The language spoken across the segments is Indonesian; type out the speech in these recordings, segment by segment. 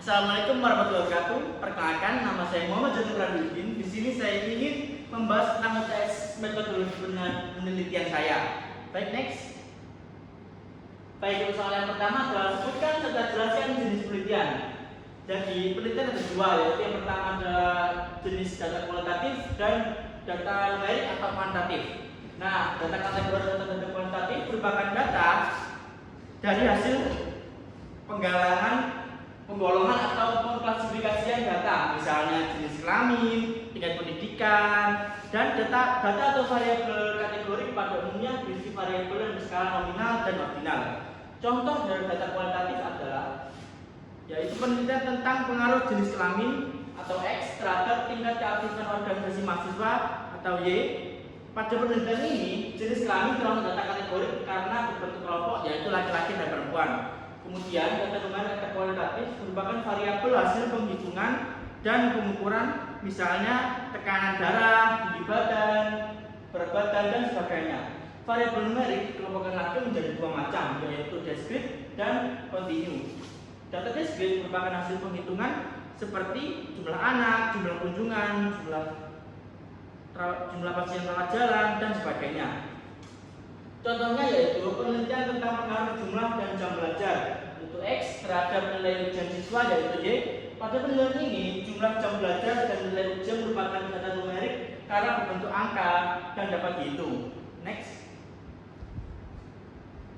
Assalamualaikum warahmatullahi wabarakatuh. Perkenalkan, nama saya Muhammad Janur Radudin. Di sini saya ingin membahas tentang metodologi penelitian saya. Baik, next. Baik, untuk soal yang pertama adalah sebutkan serta jelaskan jenis penelitian. Jadi penelitian ada dua, yaitu yang pertama adalah jenis data kualitatif dan data numerik atau kuantitatif. Nah, data kategori atau data kualitatif merupakan data dari hasil penggolongan atau pengklasifikasian data, misalnya jenis kelamin, tingkat pendidikan, dan data atau variabel kategori pada umumnya berisi variabel yang berskala nominal dan ordinal. Contoh dari data kualitatif adalah yaitu penelitian tentang pengaruh jenis kelamin atau X terhadap tingkat keaktifan organisasi mahasiswa atau Y. Pada penelitian ini, jenis kelamin termasuk data kategori karena berbentuk kelompok yaitu laki-laki dan perempuan. Kemudian data numerik atau kualitatif merupakan variabel hasil penghitungan dan pengukuran, misalnya tekanan darah, tinggi badan, berat badan, dan sebagainya. Variabel numerik dikelompokkan lagi menjadi dua macam, yaitu discrete dan continue. Data discrete merupakan hasil penghitungan seperti jumlah anak, jumlah kunjungan, jumlah pasien rawat jalan, dan sebagainya. Contohnya yaitu penelitian tentang pengaruh jumlah dan jam belajar, yaitu X terhadap nilai ujian siswa, yaitu Y. Pada penelitian ini, jumlah jam belajar dan nilai ujian merupakan data numerik karena berbentuk angka dan dapat dihitung. Next.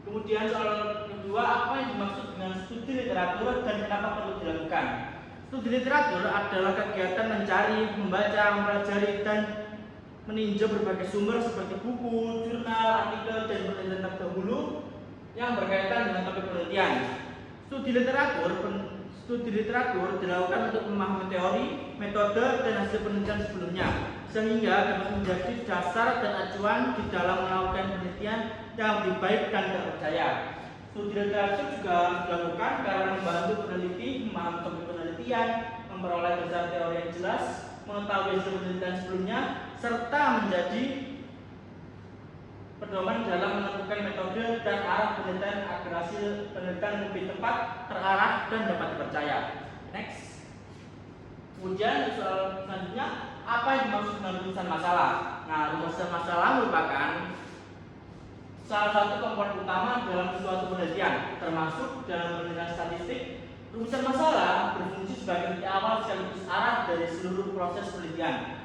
Kemudian soal kedua, apa yang dimaksud dengan studi literatur dan kenapa perlu dilakukan? Studi literatur adalah kegiatan mencari, membaca, mempelajari, dan meninjau berbagai sumber seperti buku, jurnal, artikel, dan penelitian terdahulu yang berkaitan dengan topik penelitian. Studi literatur dilakukan untuk memahami teori, metode, dan hasil penelitian sebelumnya, sehingga dapat menjadi dasar dan acuan di dalam melakukan penelitian yang lebih baik dan terpercaya. Studi literatur juga dilakukan karena membantu peneliti memahami topik penelitian, memperoleh dasar teori yang jelas, mengetahui hasil penelitian sebelumnya, serta menjadi pedoman dalam menentukan metode dan arah penelitian agar hasil penelitian lebih tepat, terarah, dan dapat dipercaya. Next. Kemudian soal selanjutnya, apa yang dimaksud dengan rumusan masalah? Nah, rumusan masalah merupakan salah satu komponen utama dalam suatu penelitian, termasuk dalam penelitian statistik. Rumusan masalah berfungsi sebagai titik awal sekaligus arah dari seluruh proses penelitian.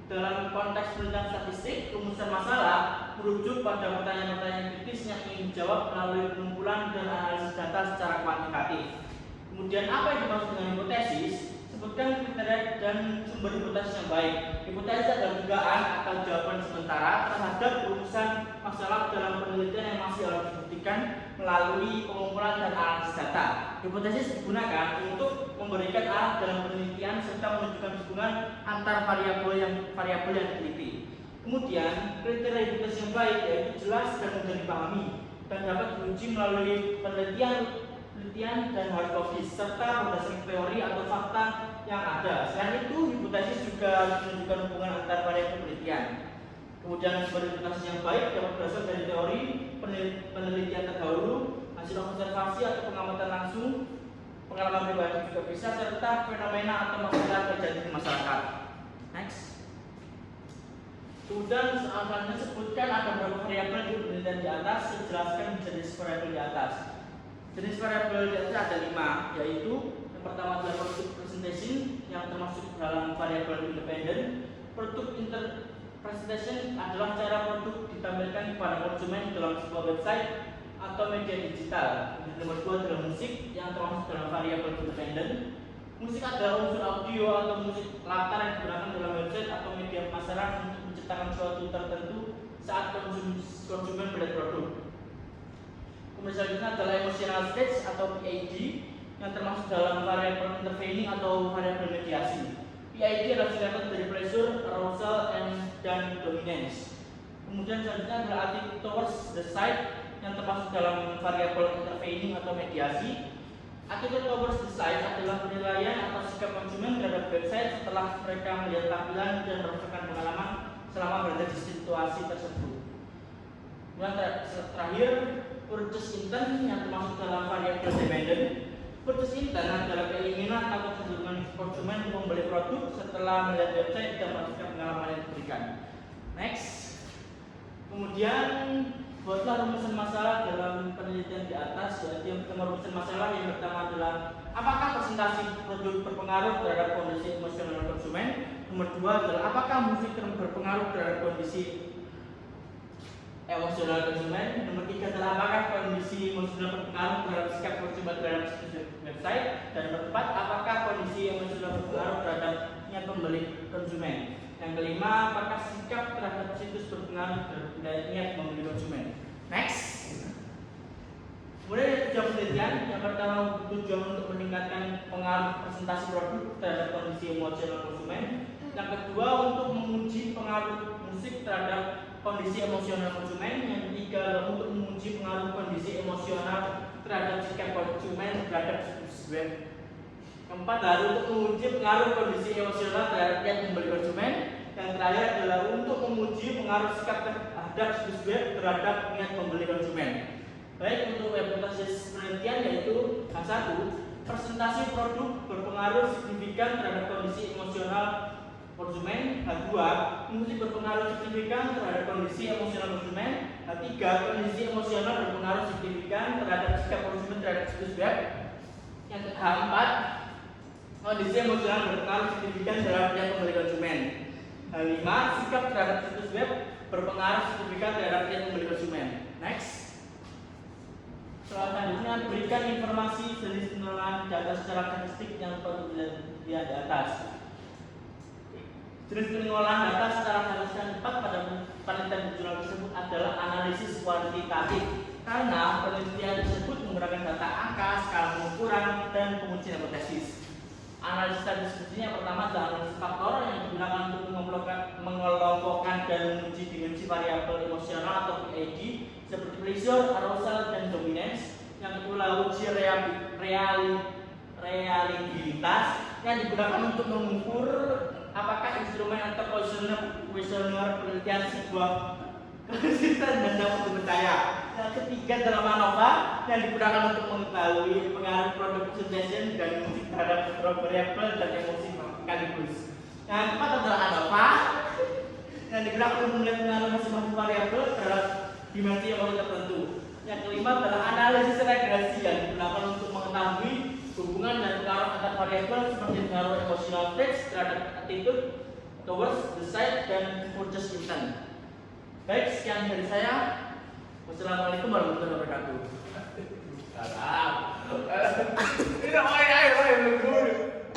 Dalam konteks penelitian statistik, rumusan masalah merujuk pada pertanyaan-pertanyaan kritis yang ingin dijawab melalui pengumpulan dan analisis data secara kuantitatif. Kemudian apa yang dimaksud dengan hipotesis? Sebutkan kriteria dan sumber hipotesis yang baik. Hipotesis adalah dugaan atau jawaban sementara terhadap rumusan masalah dalam penelitian yang masih harus dibuktikan melalui pengumpulan dan analisis data. Hipotesis digunakan untuk memberikan arah dalam penelitian serta menunjukkan hubungan antar variabel yang diteliti. Kemudian kriteria hipotesis yang baik yaitu jelas dan mudah dipahami dan dapat diuji melalui penelitian dan harus logis serta berdasarkan teori atau fakta yang ada. Selain itu, hipotesis juga menunjukkan hubungan antar variabel penelitian. Kemudian sumber hipotesis yang baik dapat berasal dari teori, penelitian terdahulu, hasil observasi atau pengamatan langsung, pengalaman pribadi juga bisa, serta fenomena atau masalah terjadi di masyarakat. Next. Kemudian selanjutnya sebutkan ada beberapa variabel di penelitian di atas, jelaskan jenis variabel di atas. Jenis variabel di atas ada 5, yaitu yang pertama adalah product presentation yang termasuk dalam variabel independen. Product presentation adalah cara produk ditampilkan kepada konsumen dalam sebuah website atau media digital. Yang nomor 2 adalah musik yang termasuk dalam variabel independen. Musik adalah unsur audio atau musik latar yang digunakan dalam website atau media pemasaran untuk menciptakan sesuatu tertentu saat konsumen melihat produk. Kemudian selanjutnya adalah emotional stage atau PID yang termasuk dalam variabel intervening atau variabel mediasi. PID adalah singkatan dari pleasure, arousal, dan dominance. Kemudian selanjutnya adalah attitude towards the site yang termasuk dalam variabel intervening atau mediasi. Attitude towards the site adalah penilaian atau sikap konsumen terhadap website setelah mereka melihat tampilan dan merasakan pengalaman selama berada di situasi tersebut. Kemudian terakhir, purchase intent yang termasuk dalam variabel dependent. Purchase intent adalah keinginan atau kecenderungan konsumen untuk membeli produk setelah melihat website dan merasakan pengalaman yang diberikan. Next. Kemudian buatlah rumusan masalah dalam penelitian di atas. Yaitu yang pertama, rumusan masalah yang pertama adalah apakah presentasi produk berpengaruh terhadap kondisi emosional konsumen. Nomor 2 adalah apakah musik berpengaruh terhadap kondisi emosional konsumen. Nomor 3 adalah apakah kondisi emosional berpengaruh terhadap sikap konsumen terhadap situs website. Dan nomor 4, apakah kondisi emosional berpengaruh terhadap niat membeli konsumen. Yang kelima, apakah sikap terhadap situs berpengaruh terhadap niat membeli konsumen. Next. Kemudian tujuan penelitian, yang pertama tujuan untuk meningkatkan pengaruh presentasi produk terhadap kondisi emosional konsumen. Yang kedua, untuk menguji pengaruh musik terhadap kondisi emosional konsumen. Yang ketiga adalah untuk menguji pengaruh kondisi emosional terhadap sikap konsumen terhadap situs web. Keempat adalah untuk menguji pengaruh kondisi emosional terhadap niat membeli konsumen. Yang terakhir adalah untuk menguji pengaruh sikap terhadap situs web terhadap niat membeli konsumen. Baik, untuk hipotesis penelitian yaitu yang 1, presentasi produk berpengaruh signifikan terhadap kondisi emosional konsumen. Yang 2, musik berpengaruh signifikan terhadap kondisi emosional konsumen. Yang 3, kondisi emosional berpengaruh signifikan terhadap sikap konsumen terhadap situs web. Yang 4, kondisi emosional berpengaruh signifikan terhadap niat membeli konsumen. Yang 5, sikap terhadap situs web berpengaruh signifikan terhadap niat membeli konsumen. Next. Selanjutnya, berikan informasi jenis pengelolaan data secara statistik yang perlu dilihat di atas. Jenis pengelolaan data secara statistik yang tepat pada penelitian jurnal tersebut adalah analisis kuantitatif, karena penelitian tersebut menggunakan data angka, skala pengukuran, dan pengujian hipotesis. Analisis statistik yang pertama adalah analisis faktor yang digunakan untuk mengelompokkan dan menguji dimensi variabel emosional atau PID seperti pleasure, arousal, dan dominance. Yang kedua, uji reliabilitas yang digunakan untuk mengukur apakah instrumen atau kuesioner penelitian sebuah konsisten dan dapat dipercaya. Yang ketiga adalah ANOVA yang digunakan untuk mengetahui pengaruh produk suggestion dan musik terhadap beberapa variabel dan emosi sekaligus. Yang keempat adalah ANOVA yang digunakan untuk melihat pengaruh masing-masing variabel terhadap dimensi emosi tertentu. Yang kelima adalah analisis regresi yang digunakan untuk mengetahui hubungan dan pengaruh antar variabel seperti pengaruh emotional state terhadap attitude towards the site dan purchase intent. Baik, sekian dari saya. Wassalamualaikum warahmatullahi wabarakatuh. Salam.